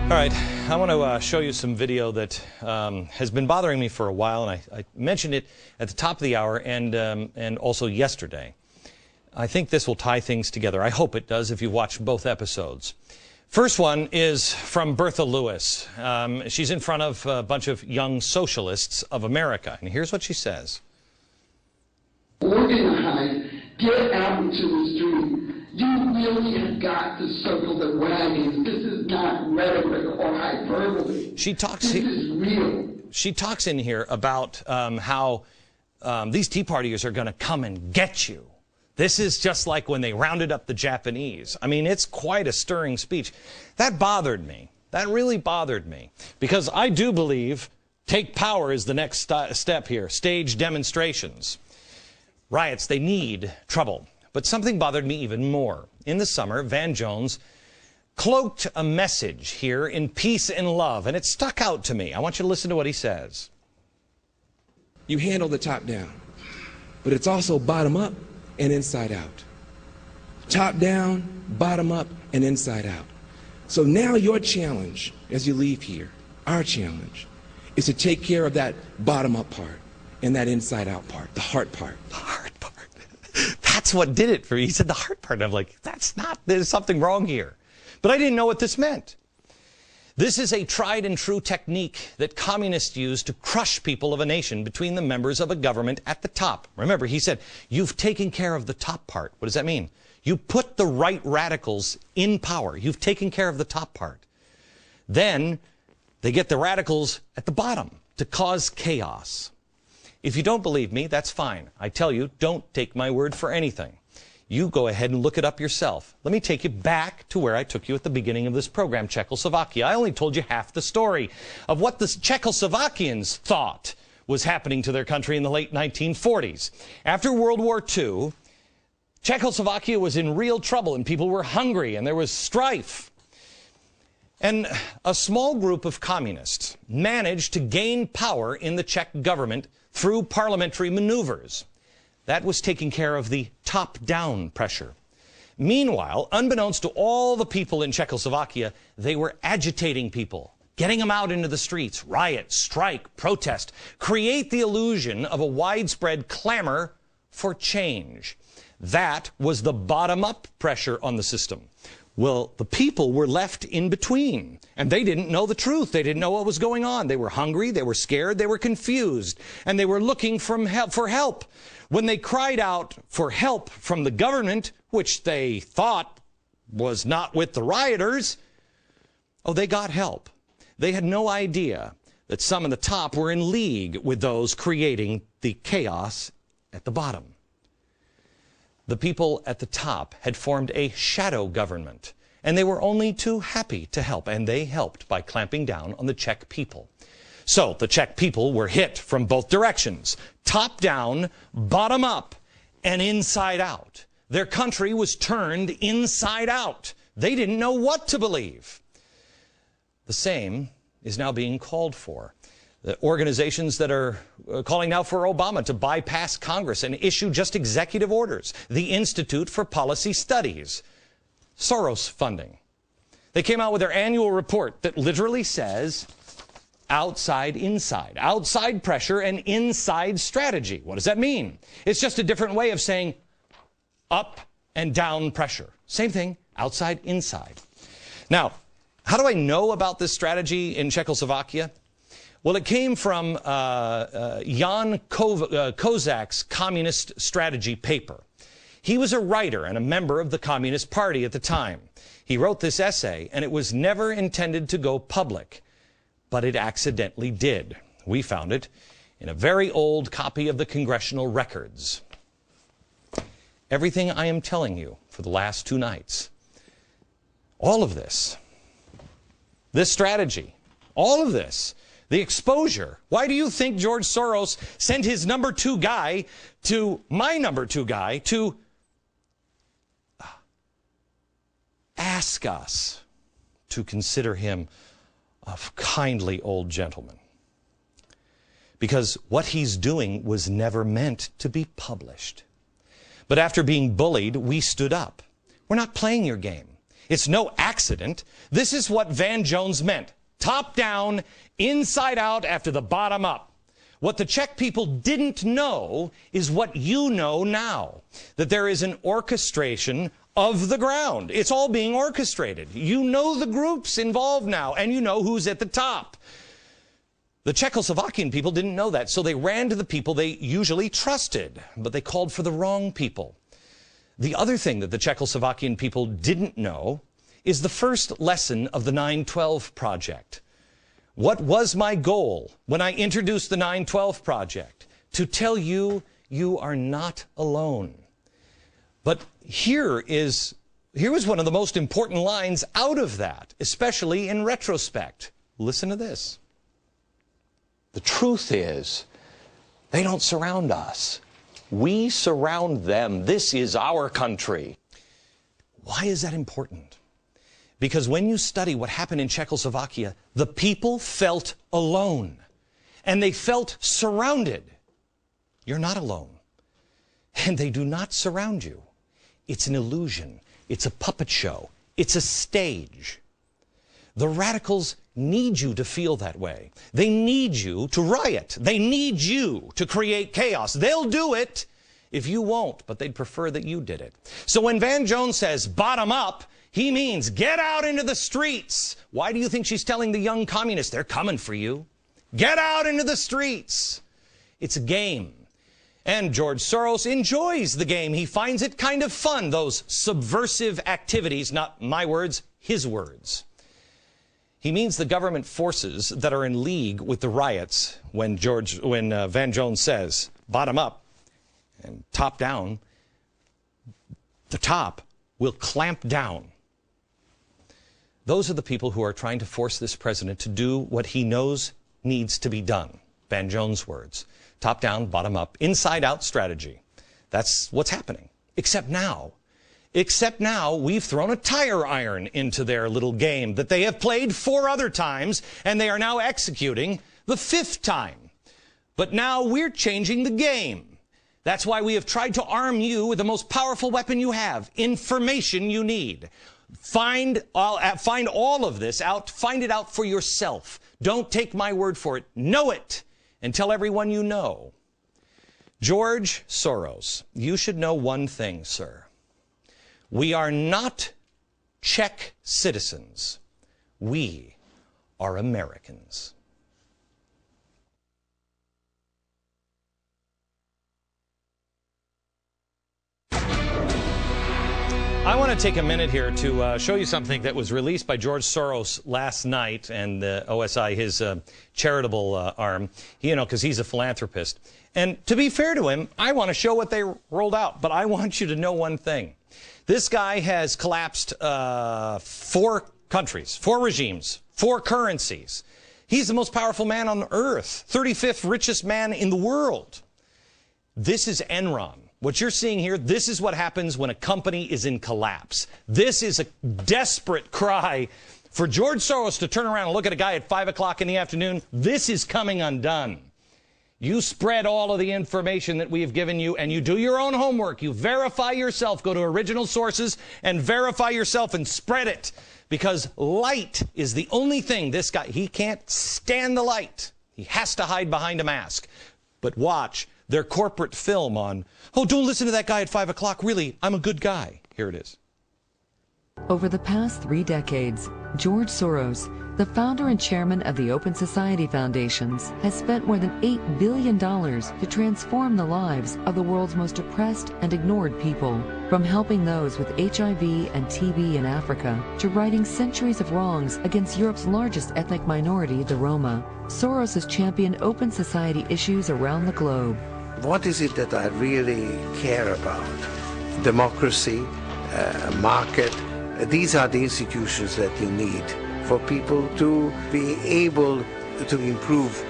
All right, I want to show you some video that has been bothering me for a while, and I mentioned it at the top of the hour and also yesterday. I think this will tie things together. I hope it does if you watch both episodes. First one is from Bertha Lewis. She's in front of a bunch of young socialists of America, and here's what she says. Organize, get out into the street. You really have got to circle the wagons. This is not rhetoric or hyperbole. This is real. She talks in here about how these Tea Partiers are going to come and get you. This is just like when they rounded up the Japanese. I mean, it's quite a stirring speech. That bothered me. That really bothered me. Because I do believe take power is the next step here. Stage demonstrations. Riots, they need trouble. But something bothered me even more. In the summer, Van Jones cloaked a message here in peace and love, and it stuck out to me. I want you to listen to what he says. You handle the top down, but it's also bottom up and inside out. Top down, bottom up, and inside out. So now your challenge as you leave here, our challenge, is to take care of that bottom up part and that inside out part, the heart part. The heart part. That's what did it for me. He said the heart part. I'm like, there's something wrong here. But I didn't know what this meant. This is a tried and true technique that communists use to crush people of a nation between the members of a government at the top. Remember, he said, you've taken care of the top part. What does that mean? You put the right radicals in power. You've taken care of the top part. Then they get the radicals at the bottom to cause chaos. If you don't believe me, that's fine. I tell you, don't take my word for anything. You go ahead and look it up yourself. Let me take you back to where I took you at the beginning of this program, Czechoslovakia. I only told you half the story of what the Czechoslovakians thought was happening to their country in the late 1940s. After World War II, Czechoslovakia was in real trouble and people were hungry and there was strife. And a small group of communists managed to gain power in the Czech government through parliamentary maneuvers. That was taking care of the top-down pressure. Meanwhile, unbeknownst to all the people in Czechoslovakia, they were agitating people, getting them out into the streets, riot, strike, protest, create the illusion of a widespread clamor for change. That was the bottom-up pressure on the system. Well, the people were left in between, and they didn't know the truth. They didn't know what was going on. They were hungry, they were scared, they were confused, and they were looking for help. When they cried out for help from the government, which they thought was not with the rioters, oh, they got help. They had no idea that some at the top were in league with those creating the chaos at the bottom. The people at the top had formed a shadow government, and they were only too happy to help, and they helped by clamping down on the Czech people. So the Czech people were hit from both directions, top down, bottom up, and inside out. Their country was turned inside out. They didn't know what to believe. The same is now being called for. The organizations that are calling now for Obama to bypass Congress and issue just executive orders. The Institute for Policy Studies. Soros funding. They came out with their annual report that literally says outside, inside. Outside pressure and inside strategy. What does that mean? It's just a different way of saying up and down pressure. Same thing, outside, inside. Now, how do I know about this strategy in Czechoslovakia? Well, it came from Jan Kozak's Communist Strategy paper. He was a writer and a member of the Communist Party at the time. He wrote this essay, and it was never intended to go public, but it accidentally did. We found it in a very old copy of the Congressional Records. Everything I am telling you for the last 2 nights, all of this strategy, all of this, the exposure. Why do you think George Soros sent his number 2 guy to my number 2 guy to ask us to consider him a kindly old gentleman? Because what he's doing was never meant to be published. But after being bullied, we stood up. We're not playing your game. It's no accident. This is what Van Jones meant. Top down, inside out, after the bottom up. What the Czech people didn't know is what you know now, that there is an orchestration of the ground. It's all being orchestrated. You know the groups involved now, and you know who's at the top. The Czechoslovakian people didn't know that, so they ran to the people they usually trusted, but they called for the wrong people. The other thing that the Czechoslovakian people didn't know is the first lesson of the 9/12 Project. What was my goal when I introduced the 9/12 Project? To tell you, you are not alone. But here was one of the most important lines out of that, especially in retrospect. Listen to this. The truth is, they don't surround us. We surround them. This is our country. Why is that important? Because when you study what happened in Czechoslovakia, the people felt alone. And they felt surrounded. You're not alone. And they do not surround you. It's an illusion. It's a puppet show. It's a stage. The radicals need you to feel that way. They need you to riot. They need you to create chaos. They'll do it if you won't, but they'd prefer that you did it. So when Van Jones says bottom up, he means get out into the streets. Why do you think she's telling the young communists they're coming for you? Get out into the streets. It's a game. And George Soros enjoys the game. He finds it kind of fun, those subversive activities, not my words, his words. He means the government forces that are in league with the riots when Van Jones says bottom up and top down, the top will clamp down. Those are the people who are trying to force this president to do what he knows needs to be done. Van Jones' words. Top down, bottom up, inside out strategy. That's what's happening. Except now we've thrown a tire iron into their little game that they have played 4 other times, and they are now executing the 5th time. But now we're changing the game. That's why we have tried to arm you with the most powerful weapon you have, information you need. Find all of this out. Find it out for yourself. Don't take my word for it. Know it and tell everyone you know. George Soros, you should know one thing, sir. We are not Czech citizens. We are Americans. I want to take a minute here to show you something that was released by George Soros last night, and the OSI, his charitable arm, because he's a philanthropist. And to be fair to him, I want to show what they rolled out, but I want you to know one thing. This guy has collapsed 4 countries, 4 regimes, 4 currencies. He's the most powerful man on earth, 35th richest man in the world. This is Enron. What you're seeing here, this is what happens when a company is in collapse. This is a desperate cry for George Soros to turn around and look at a guy at 5 o'clock in the afternoon. This is coming undone. You spread all of the information that we have given you, and you do your own homework. You verify yourself. Go to original sources and verify yourself and spread it. Because light is the only thing this guy, he can't stand the light. He has to hide behind a mask. But watch their corporate film on, oh, don't listen to that guy at 5 o'clock. Really, I'm a good guy. Here it is. Over the past 3 decades, George Soros, the founder and chairman of the Open Society Foundations, has spent more than $8 billion to transform the lives of the world's most oppressed and ignored people. From helping those with HIV and TB in Africa to righting centuries of wrongs against Europe's largest ethnic minority, the Roma, Soros has championed open society issues around the globe. What is it that I really care about? Democracy, market. These are the institutions that you need for people to be able to improve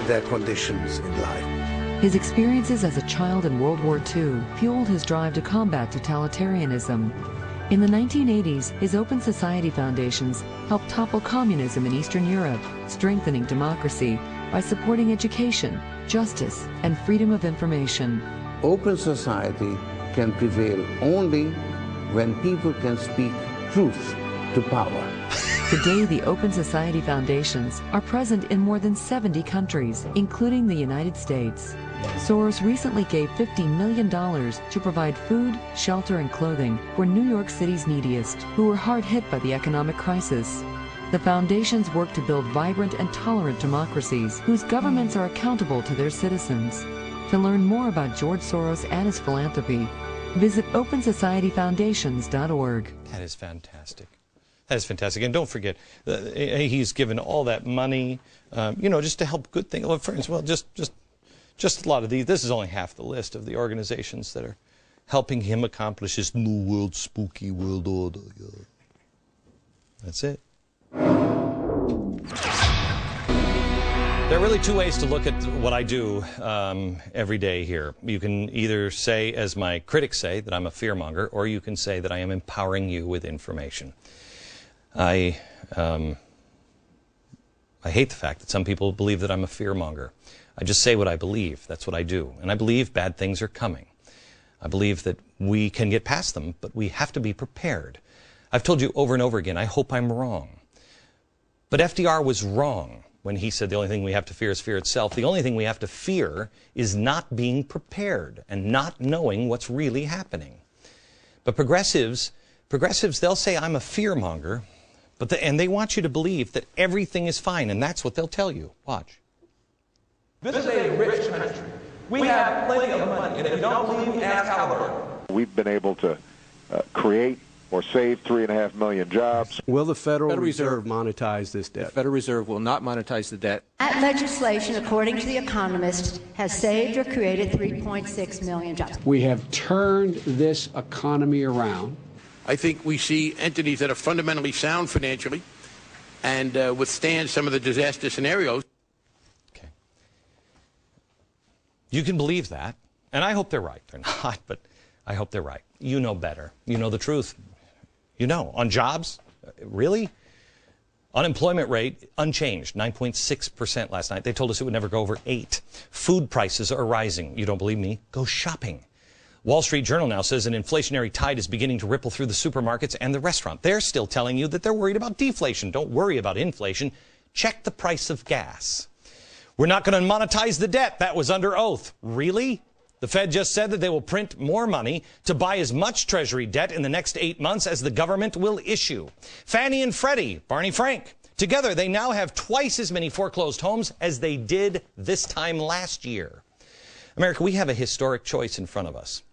their conditions in life. His experiences as a child in World War II fueled his drive to combat totalitarianism. In the 1980s, his Open Society Foundations helped topple communism in Eastern Europe, strengthening democracy by supporting education, justice, and freedom of information. Open society can prevail only when people can speak truth to power. Today, the Open Society Foundations are present in more than 70 countries, including the United States. Soros recently gave $50 million to provide food, shelter, and clothing for New York City's neediest, who were hard hit by the economic crisis. The foundations work to build vibrant and tolerant democracies whose governments are accountable to their citizens. To learn more about George Soros and his philanthropy, visit OpenSocietyFoundations.org. That is fantastic. That is fantastic. And don't forget, he's given all that money, just to help good things. Well, for instance, well, just a lot of these. This is only half the list of the organizations that are helping him accomplish his new world, spooky world order. That's it. There are really two ways to look at what I do every day here. You can either say, as my critics say, that I'm a fearmonger, or you can say that I am empowering you with information. I hate the fact that some people believe that I'm a fearmonger. I just say what I believe. That's what I do. And I believe bad things are coming. I believe that we can get past them, but we have to be prepared. I've told you over and over again, I hope I'm wrong. But FDR was wrong when he said the only thing we have to fear is fear itself. The only thing we have to fear is not being prepared and not knowing what's really happening. But progressives, they'll say I'm a fearmonger, and they want you to believe that everything is fine, and that's what they'll tell you. Watch. This is a rich country. We have plenty of money, and if you don't believe me, ask Halliburton. We've been able to create or save 3.5 million jobs. Will the Federal Reserve monetize this debt? The Federal Reserve will not monetize the debt. That legislation, according to The Economist, has saved or created 3.6 million jobs. We have turned this economy around. I think we see entities that are fundamentally sound financially and withstand some of the disaster scenarios. Okay. You can believe that, and I hope they're right. They're not, but I hope they're right. You know better. You know the truth. You know, on jobs, really? Unemployment rate, unchanged, 9.6% last night. They told us it would never go over 8. Food prices are rising. You don't believe me? Go shopping. Wall Street Journal now says an inflationary tide is beginning to ripple through the supermarkets and the restaurant. They're still telling you that they're worried about deflation. Don't worry about inflation. Check the price of gas. We're not going to monetize the debt. That was under oath. Really? The Fed just said that they will print more money to buy as much Treasury debt in the next 8 months as the government will issue. Fannie and Freddie, Barney Frank, together they now have twice as many foreclosed homes as they did this time last year. America, we have a historic choice in front of us.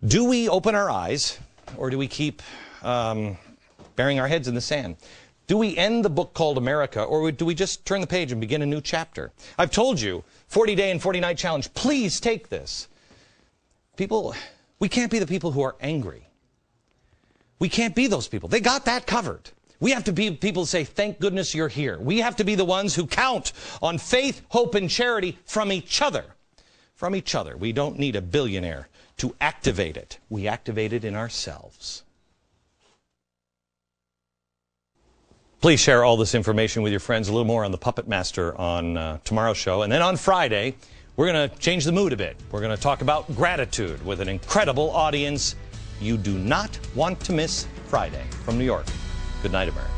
Do we open our eyes, or do we keep burying our heads in the sand? Do we end the book called America, or do we just turn the page and begin a new chapter? I've told you, 40-day and 40-night challenge. Please take this. People, we can't be the people who are angry. We can't be those people. They got that covered. We have to be people who say, thank goodness you're here. We have to be the ones who count on faith, hope, and charity from each other. From each other. We don't need a billionaire to activate it. We activate it in ourselves. Please share all this information with your friends. A little more on the Puppet Master on tomorrow's show. And then on Friday, we're going to change the mood a bit. We're going to talk about gratitude with an incredible audience. You do not want to miss Friday. From New York, good night, America.